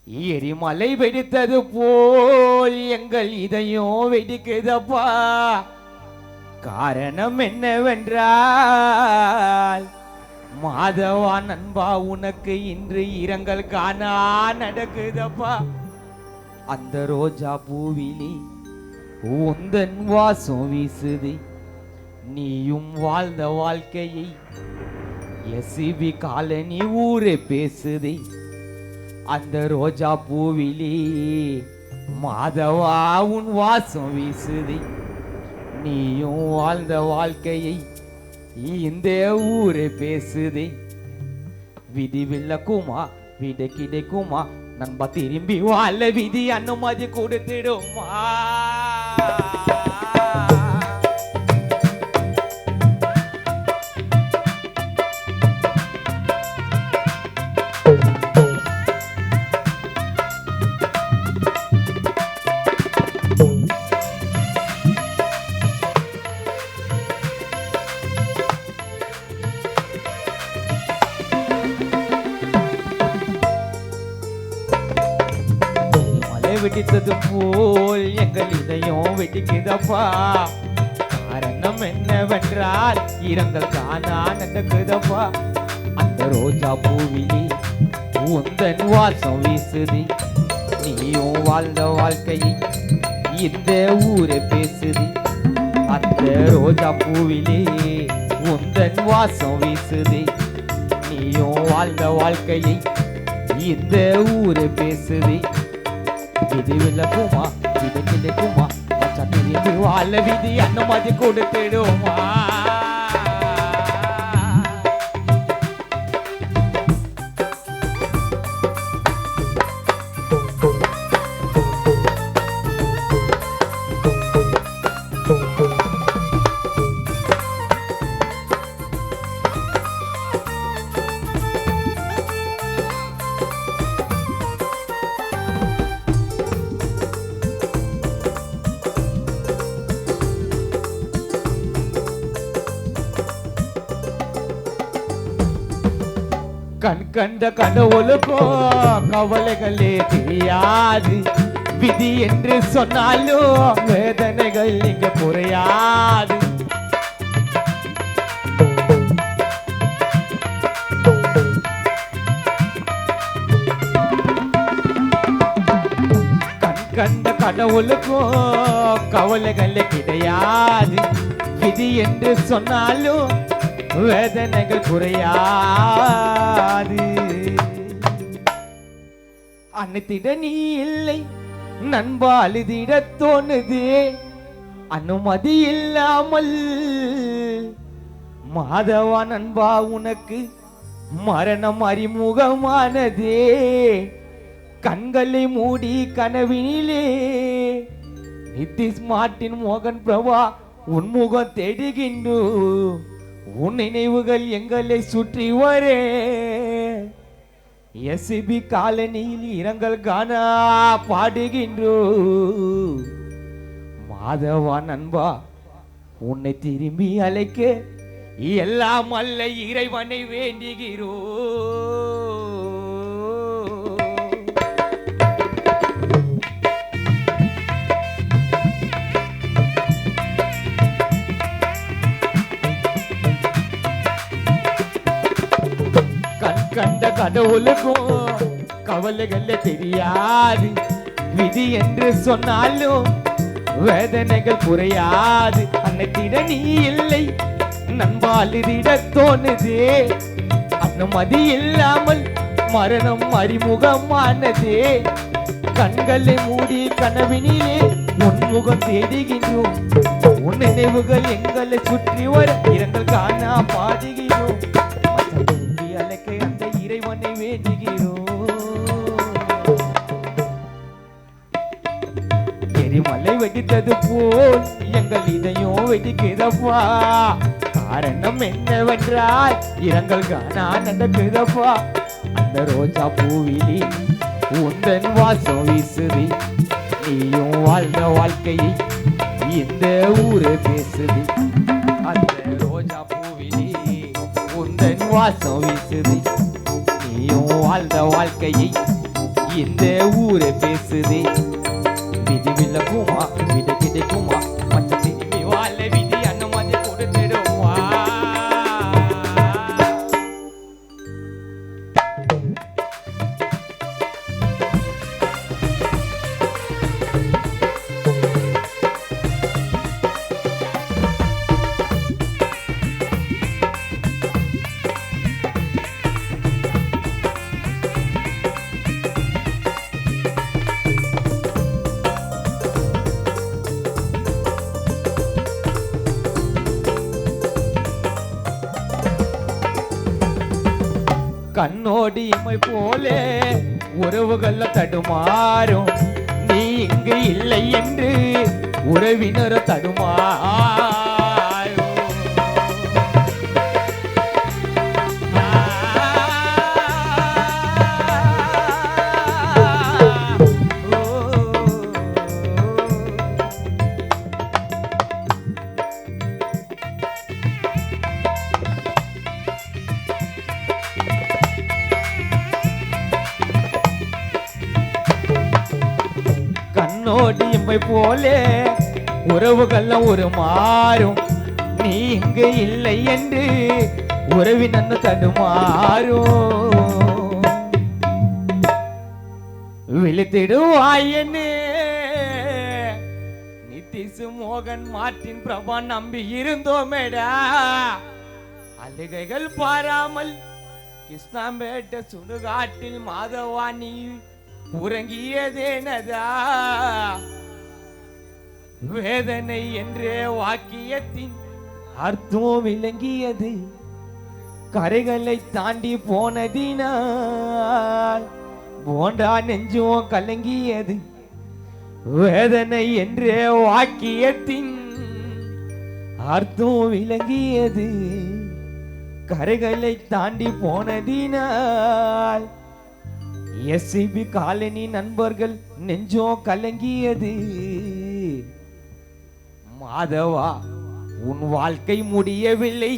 எரிமலை வெடித்தது போல் எங்கள் இதயம் வெடிக்குதப்பா. காரணம் என்னவென்றால் மாதவா நண்பா உனக்கு இன்று இரங்கல் காணா நடக்குதப்பா. அந்த ரோஜா பூவிலே உந்தன் வாசம் வீசுது. நீயும் வாழ்ந்த வாழ்க்கையை எஸ்இபி காலனி ஊரே பேசுதே. அந்த ரோஜா பூவிலே மாதவா உன் வாசம் வீசுதே. நீயும் வாழ்ந்த வாழ்க்கையை இந்த ஊரே பேசுதே. விதி வில்லக்குமா விட கிடைக்குமா நண்பா, திரும்பி வாழ விதி அனுமதி கொடுத்துடுமா? வெடித்தது போல் எங்கள் இதயம் வெடிக்குதப்பா. காரணம் என்னவென்றால் இரங்கல் காணா நடக்குதப்பா. அந்த ரோஜா பூவிலே உந்தன் வாசம் வீசுது. நீயும் வாழ்ந்த வாழ்க்கையை இந்த ஊரே பேசுது. அந்த ரோஜா பூவிலே உந்தன் வாசம் வீசுது. நீயும் வாழ்ந்த வாழ்க்கையை இந்த ஊரே பேசுது. விதி விலகுமா விதி கிடைக்குமா மச்சான், திரும்பி வாழ விதி அனுமதி கொடுத்துடுமா? கண் கண்ட கடவுளுக்கும் கவலைகளே தெரியாது. விதி என்று சொன்னாலும் வேதனைகள் இங்க குறையாது. கண் கண்ட கடவுளுக்கும் கவலைகளே கிடையாது. விதி என்று சொன்னாலும் வேதனைகள் குறையாது. அன்னைத்திட நீ இல்லை நண்பா, அழுதிட தோணுதே. அனுமதி இல்லாமல் மாதவா நண்பா உனக்கு மரணம் அறிமுகமானதே. கண்களை மூடி கனவினிலே நிதிஷ் மார்ட்டின் மோகன் பிரபா உன்முகம் தேடுகின்றோ. உன் நினைவுகள் எங்களை சுற்றி வரே. எஸ்இபி காலனியில் இரங்கல் காணா பாடுகின்றோ. மாதவா நண்பா உன்னை திரும்பி அழைக்க எல்லாம் அல்ல இறைவனை வேண்டுகிறோ. கண்ட கடவுளுக்கும் கவலைகள் தெரியாது. விதி என்று சொன்னாலும் வேதனைகள் குறையாது. அன்னைத்திட நீ இல்லை நண்பாலிட தோணுதே. அனுமதி இல்லாமல் மரணம் அறிமுகமானதே. கண்களை மூடி கனவினிலே உன்முகம் தேடுகின்றோம். உன் நினைவுகள் எங்களை சுற்றி வர இரங்கல் காணா பாடுகிறோம். அழைக்க அந்த இறைவனை வேண்டுகிறோம். எரிமலை வெடித்தது போல் எங்கள் இதயம் வெடிக்குதப்பா. காரணம் என்னவென்றால் இரங்கல் காணா நடக்குதப்பா. அந்த ரோஜா பூவிலே உந்தன் வாசம் வீசுது. நீயும் வாழ்ந்த வாழ்க்கையை இந்த ஊரே பேசுது. அந்த ரோஜா பூவிலே உந்தன் வாசம் வீசுது. நீயும் வாழ்ந்த வாழ்க்கையை இந்த ஊரை பேசுதே விதி விலகுமா விட கிடைக்குமா மச்ச திரும்பி வாழ விதி அனுமதி கொடுத்துடுவா கண்ணோடி இமை போலே உறவுகள் தடுமாறும் நீ இங்கு இல்லை என்று உறவினர் தடுமாறும் கண்ணோடி இமை போலே உறவுகள் ஒரு மாறும் நீ இங்கு இல்லை என்று உறவினன் தடுமாறும் விழித்திடுவாயனே நிதிஷ் மோகன் மார்ட்டின் பிரபா நம்பி இருந்தோமேடா அழுகைகள் பாராமல் கிருஷ்ணாம்பேட்டை சுடுகாட்டில் மாதவாணி உறங்கியதேனதா வேதனை என்றே வாக்கியத்தின் அர்த்தம் விளங்கியது கரைகளை தாண்டி போனதினால் போண்டா நெஞ்சும் கலங்கியது வேதனை என்றே வாக்கியத்தின் அர்த்தம் விளங்கியது கரைகளை தாண்டி போனதினால் எஸ்சிபி காலனி நண்பர்கள் நெஞ்சோ கலங்கியது மாதவா உன் வாழ்க்கை முடியவில்லை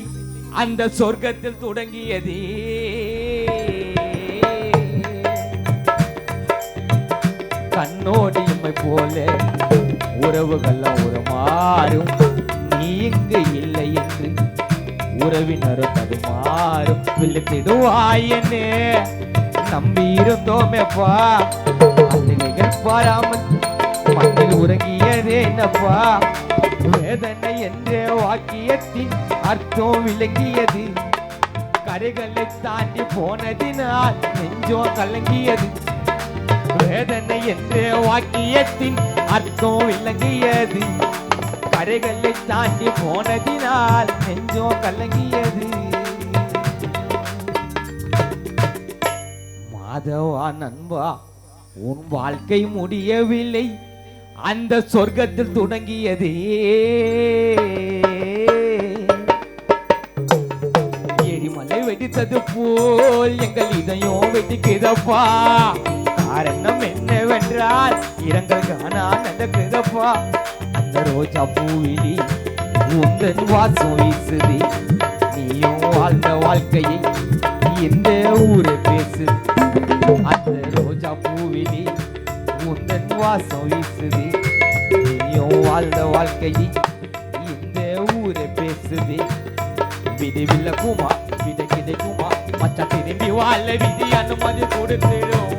அந்த சொர்க்கத்தில் தொடங்கியது கண்ணோடி இமை போல உறவுகள் ஒரு மாறும் நீ இங்கு இல்லை என்று உறவினர் தடுமாறும் விழுத்திடுவாயனே நம்பி இருந்தோமேப்பா அன்னைகள் பாராமல் மண்ணில் உறங்கியதேனப்பா வேதனை என்ற வாக்கியத்தின் அர்த்தம் விளங்கியது கரைகளை தாண்டி போனதினால் நெஞ்சோ கலங்கியது வேதனை என்ற வாக்கியத்தின் அர்த்தம் விளங்கியது கரைகளை தாண்டி போனதினால் நெஞ்சோ கலங்கியது மாதவா நண்பா உன் வாழ்க்கை முடியவில்லை அந்த சொர்க்கத்தில் தொடங்கியதே எரிமலை வெடித்தது போல் எங்கள் இதயம் வெடிக்குதப்பா காரணம் என்னவென்றால் இரங்கல் காணா நடக்குதப்பா அந்த ரோஜா பூவிலி உந்தன் வாசம் வீசுது நீயும் வாழ்ந்த வாழ்க்கையை இந்த ஊரை பேசு அந்த ரோஜா பூவிலி உந்தன் வாசம் வீசுது நீயும் வாழ்ந்த வாழ்க்கையை இந்த ஊரை பேசுது விதி விலகுமா விட கிடைக்குமா மச்சா திரும்பி வாழ விதி அனுமதி கொடுத்துடும்